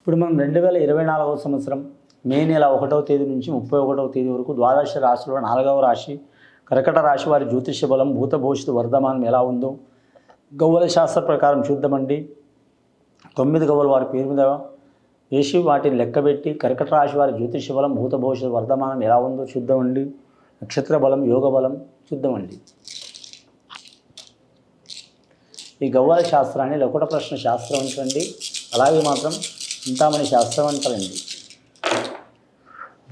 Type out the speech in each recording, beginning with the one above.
ఇప్పుడు మనం 2024వ సంవత్సరం మే నెల 1వ తేదీ నుంచి 31వ తేదీ వరకు ద్వాదశ రాశిలో 4వ రాశి కర్కట రాశి వారి జ్యోతిష్య బలం భూత భవిష్యత్తు వర్ధమానం ఎలా ఉందో గవ్వల శాస్త్ర ప్రకారం చూద్దామండి. 9 గవ్వలు వారి పేరు మీద వేసి వాటిని లెక్కబెట్టి కర్కట రాశి వారి జ్యోతిష్య బలం భూత భవిష్యత్తు వర్ధమానం ఎలా ఉందో చూద్దామండి. నక్షత్ర బలం యోగ బలం చూద్దామండి. ఈ గవ్వల శాస్త్రాన్ని లకుట ప్రశ్న శాస్త్రం అంటారండి. అలాగే మాత్రం చింతామణి శాస్త్రం అంటారండి.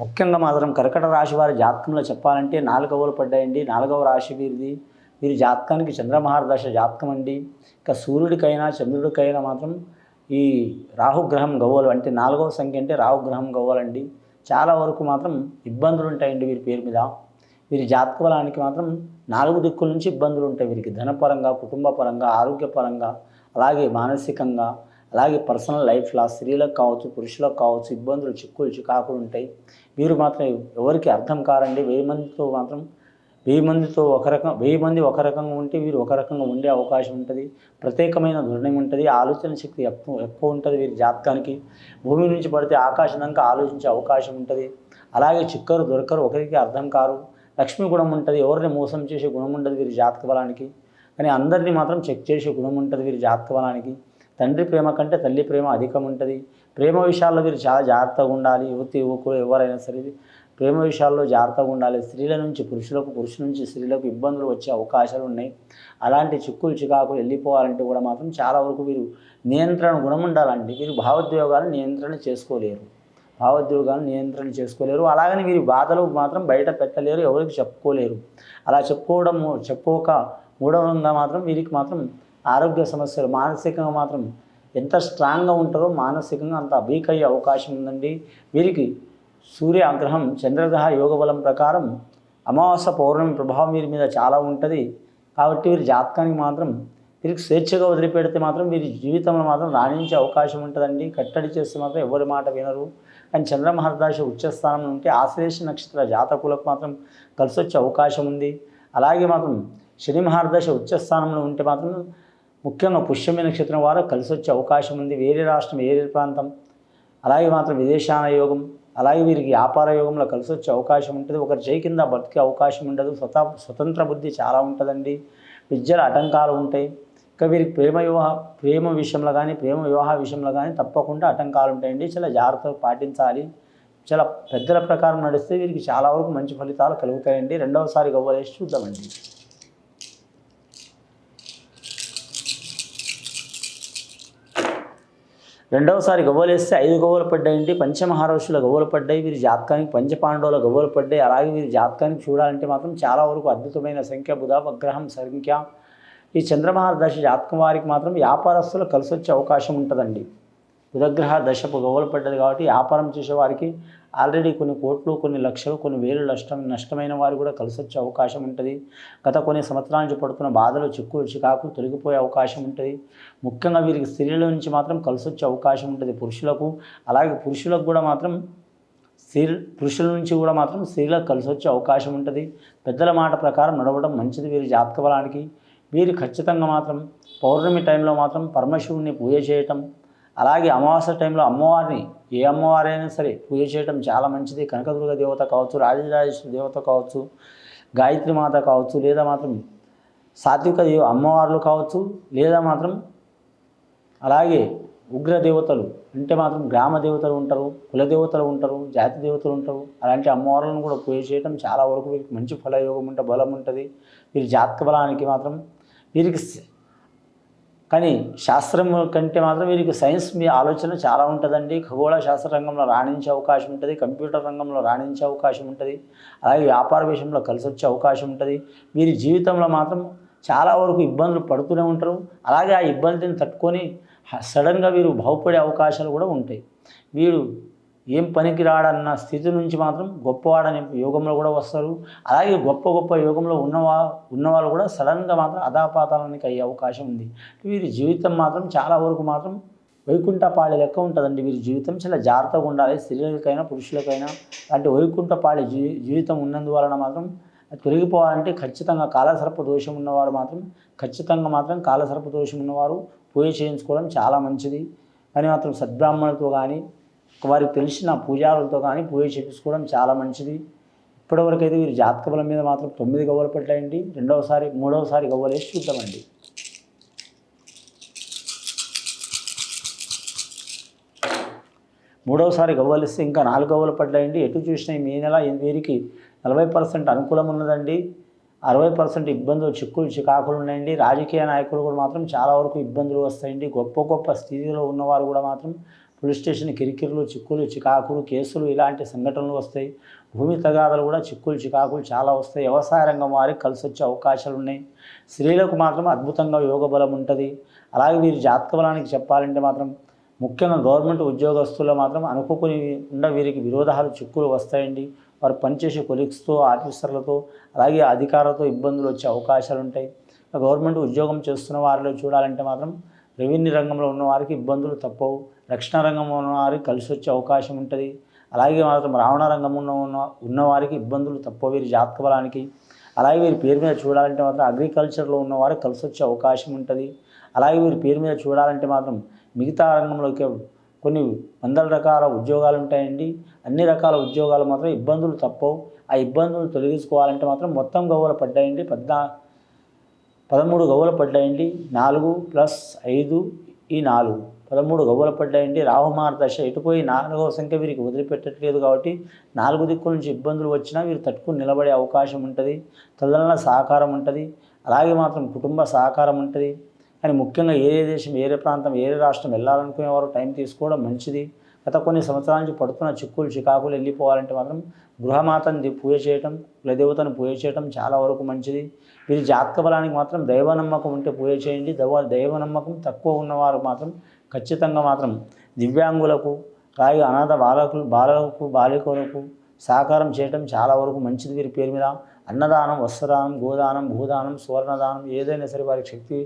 ముఖ్యంగా మాత్రం కర్కట రాశి వారి జాతకంలో చెప్పాలంటే 4 గవ్వలు పడ్డాయండి. 4వ రాశి వీరి జాతకానికి చంద్రమహారదశ జాతకం అండి. ఇక సూర్యుడికైనా చంద్రుడికైనా మాత్రం ఈ రాహుగ్రహం గవ్వలు అంటే 4వ సంఖ్య అంటే రాహుగ్రహం గవ్వలండి. చాలా వరకు మాత్రం ఇబ్బందులు ఉంటాయండి వీరి పేరు మీద. వీరి జాతక బలానికి మాత్రం 4 దిక్కుల నుంచి ఇబ్బందులు ఉంటాయి వీరికి. ధనపరంగా, కుటుంబ పరంగా, ఆరోగ్యపరంగా, అలాగే మానసికంగా, అలాగే పర్సనల్ లైఫ్లో స్త్రీలకు కావచ్చు పురుషులకు కావచ్చు ఇబ్బందులు చిక్కులు చికాకులు ఉంటాయి. వీరు మాత్రం ఎవరికి అర్థం కారండి. 1000 మందితో వెయ్యి మంది ఒక రకంగా ఉంటే వీరు ఒక రకంగా ఉండే అవకాశం ఉంటుంది. ప్రత్యేకమైన ధోరణి ఉంటుంది. ఆలోచన శక్తి ఎక్కువ ఉంటుంది వీరి జాతకానికి. భూమి నుంచి పడితే ఆకాశం దాకా ఆలోచించే అవకాశం ఉంటుంది. అలాగే చిక్కరు దొరకరు, ఒకరికి అర్థం కారు. లక్ష్మీ గుణం ఉంటుంది. ఎవరిని మోసం చేసే గుణం ఉంటుంది వీరి జాతక బలానికి. కానీ అందరినీ మాత్రం చెక్ చేసే గుణం ఉంటుంది వీరి జాతక బలానికి. తండ్రి ప్రేమ కంటే తల్లి ప్రేమ అధికం ఉంటుంది. ప్రేమ విషయాల్లో వీరు చాలా జాగ్రత్తగా ఉండాలి. యువకులు ఎవరైనా సరే ప్రేమ విషయాల్లో జాగ్రత్తగా ఉండాలి. స్త్రీల నుంచి పురుషులకు, పురుషుల నుంచి స్త్రీలకు ఇబ్బందులు వచ్చే అవకాశాలు ఉన్నాయి. అలాంటి చిక్కులు చికాకులు వెళ్ళిపోవాలంటే కూడా మాత్రం చాలా వరకు వీరు నియంత్రణ గుణం ఉండాలండి. వీరు భావోద్వేగాలను నియంత్రణ చేసుకోలేరు. అలాగని వీరి బాధలు మాత్రం బయట పెట్టలేరు, ఎవరికి చెప్పుకోలేరు. అలా చెప్పుకోక మూఢంగా మాత్రం వీరికి మాత్రం ఆరోగ్య సమస్యలు, మానసికంగా మాత్రం ఎంత స్ట్రాంగ్గా ఉంటారో మానసికంగా అంత వీక్ అయ్యే అవకాశం ఉందండి. వీరికి సూర్యగ్రహం చంద్రగ్రహ యోగ బలం ప్రకారం అమావాస్య పౌర్ణమి ప్రభావం వీరి మీద చాలా ఉంటుంది. కాబట్టి వీరి జాతకానికి మాత్రం వీరికి స్వేచ్ఛగా వదిలిపెడితే మాత్రం వీరి జీవితంలో మాత్రం రాణించే అవకాశం ఉంటుందండి. కట్టడి చేస్తే మాత్రం ఎవరి మాట వినరు. కానీ చంద్రమహారదశ ఉచ్చస్థానంలో ఉంటే ఆశ్లేష నక్షత్ర జాతకులకు మాత్రం కలిసి వచ్చే అవకాశం ఉంది. అలాగే మాత్రం శని మహారదశ ఉచ్చస్థానంలో ఉంటే మాత్రం ముఖ్యంగా పుష్యమి నక్షత్రం వారు కలిసి వచ్చే అవకాశం ఉంది. వేరే రాష్ట్రం, వేరే ప్రాంతం, అలాగే మాత్రం విదేశాన యోగం, అలాగే వీరికి వ్యాపార యోగంలో కలిసి వచ్చే అవకాశం ఉంటుంది. ఒకరి చేయి కింద బతికే అవకాశం ఉండదు. స్వతంత్ర బుద్ధి చాలా ఉంటుందండి. విద్యల ఆటంకాలు ఉంటాయి. ఇంకా వీరికి ప్రేమ విషయంలో కానీ ప్రేమ వివాహ విషయంలో కానీ తప్పకుండా ఆటంకాలు ఉంటాయండి. చాలా జాగ్రత్తలు పాటించాలి. చాలా పెద్దల ప్రకారం నడిస్తే వీరికి చాలా వరకు మంచి ఫలితాలు కలుగుతాయండి. రెండవసారి గవ్వలేసి చూద్దామండి. రెండవసారి గవ్వలేస్తే 5 గవ్వలు పడ్డాయండి. పంచమహారాశుల గవ్వలు పడ్డాయి. వీరి జాతకానికి పంచపాండవుల గవ్వలు పడ్డాయి. అలాగే వీరి జాతకానికి చూడాలంటే మాత్రం చాలా వరకు అద్భుతమైన సంఖ్య బుధ గ్రహం సంఖ్య. ఈ చంద్రమహారదశ జాతకం వారికి మాత్రం వ్యాపారస్తులు కలిసి వచ్చే అవకాశం ఉంటుందండి. బుధగ్రహ దశపు గవ్వలు పడ్డది కాబట్టి వ్యాపారం చేసేవారికి ఆల్రెడీ కొన్ని కోట్లు, కొన్ని లక్షలు, కొన్ని వేలు నష్టమైన వారు కూడా కలిసి వచ్చే అవకాశం ఉంటుంది. గత కొన్ని సంవత్సరాల నుంచి పడుతున్న బాధలు, చిక్కులు చికాకులు తొలగిపోయే అవకాశం ఉంటుంది. ముఖ్యంగా వీరికి స్త్రీల నుంచి మాత్రం కలిసి వచ్చే అవకాశం ఉంటుంది పురుషులకు. అలాగే పురుషులకు కూడా మాత్రం పురుషుల నుంచి కూడా మాత్రం స్త్రీలకు కలిసి వచ్చే అవకాశం ఉంటుంది. పెద్దల మాట ప్రకారం నడవడం మంచిది వీరి జాతక బలానికి. వీరు ఖచ్చితంగా మాత్రం పౌర్ణమి టైంలో మాత్రం పరమశివుడిని పూజ చేయటం, అలాగే అమావాస్య టైంలో అమ్మవారిని ఏ అమ్మవారైనా సరే పూజ చేయడం చాలా మంచిది. కనకదుర్గ దేవత కావచ్చు, రాజరాజేశ్వరి దేవత కావచ్చు, గాయత్రి మాత కావచ్చు, లేదా మాత్రం సాత్విక అమ్మవార్లు కావచ్చు, లేదా మాత్రం అలాగే ఉగ్ర దేవతలు అంటే మాత్రం గ్రామ దేవతలు ఉంటారు, కుల దేవతలు ఉంటారు, జాతి దేవతలు ఉంటారు. అలాంటి అమ్మవార్లను కూడా పూజ చేయడం చాలా వరకు వీరికి మంచి ఫలయోగం బలం ఉంటుంది. వీరి జాతక బలానికి మాత్రం వీరికి కానీ శాస్త్రం కంటే మాత్రం వీరికి సైన్స్ మీ ఆలోచన చాలా ఉంటుందండి. ఖగోళ శాస్త్ర రంగంలో రాణించే అవకాశం ఉంటుంది. కంప్యూటర్ రంగంలో రాణించే అవకాశం ఉంటుంది. అలాగే వ్యాపార విషయంలో కలిసి వచ్చే అవకాశం ఉంటుంది. వీరి జీవితంలో మాత్రం చాలా వరకు ఇబ్బందులు పడుతూనే ఉంటారు. అలాగే ఆ ఇబ్బందిని తట్టుకొని సడన్గా వీరు బాగుపడే అవకాశాలు కూడా ఉంటాయి. వీరు ఏం పనికి రాడన్న స్థితి నుంచి మాత్రం గొప్పవాడనే యోగంలో కూడా వస్తారు. అలాగే గొప్ప యోగంలో ఉన్నవాళ్ళు కూడా సడన్గా మాత్రం అధాపాతాలానికి అయ్యే అవకాశం ఉంది. వీరి జీవితం మాత్రం చాలా వరకు మాత్రం వైకుంఠ పాళి లెక్క ఉంటుందండి. వీరి జీవితం చాలా జాగ్రత్తగా ఉండాలి. స్త్రీలకైనా పురుషులకైనా అలాంటి వైకుంఠ పాళి జీవితం ఉన్నందువలన మాత్రం తొలగిపోవాలంటే ఖచ్చితంగా కాలసర్ప దోషం ఉన్నవారు మాత్రం కాలసర్ప దోషం ఉన్నవారు పూజ చేయించుకోవడం చాలా మంచిది. కానీ మాత్రం సద్బ్రాహ్మణులతో కానీ వారికి తెలిసిన పూజారులతో కానీ పూజ చేయించుకోవడం చాలా మంచిది. ఇప్పటివరకు అయితే వీరి జాతక బలం మీద మాత్రం 9 గవ్వలు పడ్డాయండి. మూడవసారి గవ్వలేసి చూద్దామండి. మూడవసారి గవ్వలిస్తే ఇంకా 4 గవ్వలు పడ్డాయండి. ఎటు చూసినా ఈ నెల వీరికి 40% అనుకూలం ఉన్నదండి. 60% ఇబ్బందులు, చిక్కులు, చికాకులు ఉన్నాయండి. రాజకీయ నాయకులు కూడా మాత్రం చాలా వరకు ఇబ్బందులు వస్తాయండి. గొప్ప స్థితిలో ఉన్నవారు కూడా మాత్రం పోలీస్ స్టేషన్ కిరికిరులు, చిక్కులు, చికాకులు, కేసులు ఇలాంటి సంఘటనలు వస్తాయి. భూమి తగాదాలు కూడా చిక్కులు, చికాకులు చాలా వస్తాయి. వ్యవసాయ రంగం వారికి కలిసి వచ్చే అవకాశాలు ఉన్నాయి. స్త్రీలకు మాత్రం అద్భుతంగా యోగ బలం ఉంటుంది. అలాగే వీరి జాతక బలానికి చెప్పాలంటే మాత్రం ముఖ్యంగా గవర్నమెంట్ ఉద్యోగస్తుల్లో మాత్రం అనుకోని వీరికి విరోధాలు, చిక్కులు వస్తాయండి. వారు పనిచేసే కొలీగ్స్తో, ఆఫీసర్లతో, అలాగే అధికారులతో ఇబ్బందులు వచ్చే అవకాశాలు ఉంటాయి. గవర్నమెంట్ ఉద్యోగం చేస్తున్న వారిలో చూడాలంటే మాత్రం రెవెన్యూ రంగంలో ఉన్న వారికి ఇబ్బందులు తప్పవు. రక్షణ రంగంలో ఉన్న వారికి కలిసి వచ్చే అవకాశం ఉంటుంది. అలాగే మాత్రం రవాణా రంగంలో ఉన్నవారికి ఇబ్బందులు తప్పవు వీరి జాతక బలానికి. అలాగే వీరి పేరు మీద చూడాలంటే మాత్రం అగ్రికల్చర్లో ఉన్నవారికి కలిసి వచ్చే అవకాశం ఉంటుంది. అలాగే వీరి పేరు మీద చూడాలంటే మాత్రం మిగతా రంగంలోకి కొన్ని వందల రకాల ఉద్యోగాలు ఉంటాయండి. అన్ని రకాల ఉద్యోగాలు మాత్రం ఇబ్బందులు తప్పవు. ఆ ఇబ్బందులు తొలగించుకోవాలంటే మాత్రం మొత్తం గవ్వలు పడ్డాయండి. 13 గవ్వలు పడ్డాయండి. 4 + 5 ఈ 4 13 గవ్వలు పడ్డాయండి. రాహుమార్ దశ ఎటుపోయి 4వ సంఖ్య వీరికి వదిలిపెట్టట్లేదు కాబట్టి 4 దిక్కుల నుంచి ఇబ్బందులు వచ్చినా వీరు తట్టుకుని నిలబడే అవకాశం ఉంటుంది. తల్లిదండ్రుల సహకారం ఉంటుంది. అలాగే మాత్రం కుటుంబ సహకారం ఉంటుంది. కానీ ముఖ్యంగా ఏరే దేశం, ఏరే ప్రాంతం, ఏరే రాష్ట్రం వెళ్ళాలనుకునేవారు టైం తీసుకోవడం మంచిది. గత కొన్ని సంవత్సరాల నుంచి పడుతున్న చిక్కులు, చికాకులు వెళ్ళిపోవాలంటే మాత్రం గృహమాతని పూజ చేయటం, కులదేవతను పూజ చేయటం చాలా వరకు మంచిది. వీరి జాతక బలానికి మాత్రం దైవ నమ్మకం ఉంటే పూజ చేయండి. దైవ నమ్మకం తక్కువ ఉన్నవారు మాత్రం ఖచ్చితంగా మాత్రం దివ్యాంగులకు, అలాగే అనాథ బాలికలకు సహకారం చేయటం చాలా వరకు మంచిది. వీరి పేరు మీద అన్నదానం, వస్త్రదానం, గోదానం, భూదానం, సువర్ణదానం ఏదైనా సరే వారికి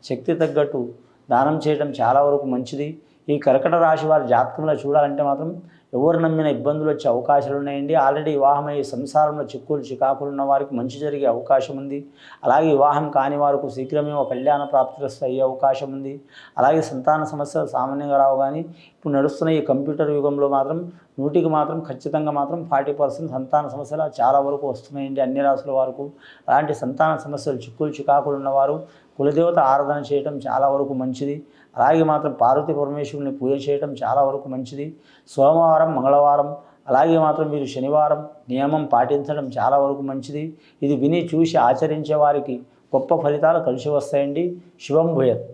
శక్తి తగ్గట్టు దానం చేయడం చాలా వరకు మంచిది. ఈ కర్కట రాశి వారి జాతకంలో చూడాలంటే మాత్రం ఎవరు నమ్మిన ఇబ్బందులు వచ్చే అవకాశాలు ఉన్నాయండి. ఆల్రెడీ వివాహమై సంసారంలో చిక్కులు, చికాకులు ఉన్న వారికి మంచి జరిగే అవకాశం ఉంది. అలాగే వివాహం కాని వారికి శీఘ్రమే ఒక కళ్యాణ ప్రాప్తి అయ్యే అవకాశం ఉంది. అలాగే సంతాన సమస్యలు సామాన్యంగా రావు. కానీ ఇప్పుడు నడుస్తున్న ఈ కంప్యూటర్ యుగంలో మాత్రం 100కి మాత్రం ఖచ్చితంగా మాత్రం 40% సంతాన సమస్యలు చాలా వరకు వస్తున్నాయండి అన్ని రాసుల వరకు. అలాంటి సంతాన సమస్యలు, చిక్కులు, చికాకులు ఉన్నవారు కులదేవత ఆరాధన చేయడం చాలా వరకు మంచిది. అలాగే మాత్రం పార్వతీ పరమేశ్వరుని పూజ చేయడం చాలా వరకు మంచిది. సోమవారం, మంగళవారం, అలాగే మాత్రం మీరు శనివారం నియమం పాటించడం చాలా వరకు మంచిది. ఇది విని చూసి ఆచరించే వారికి గొప్ప ఫలితాలు కలిసి వస్తాయండి. శుభం భూయత్.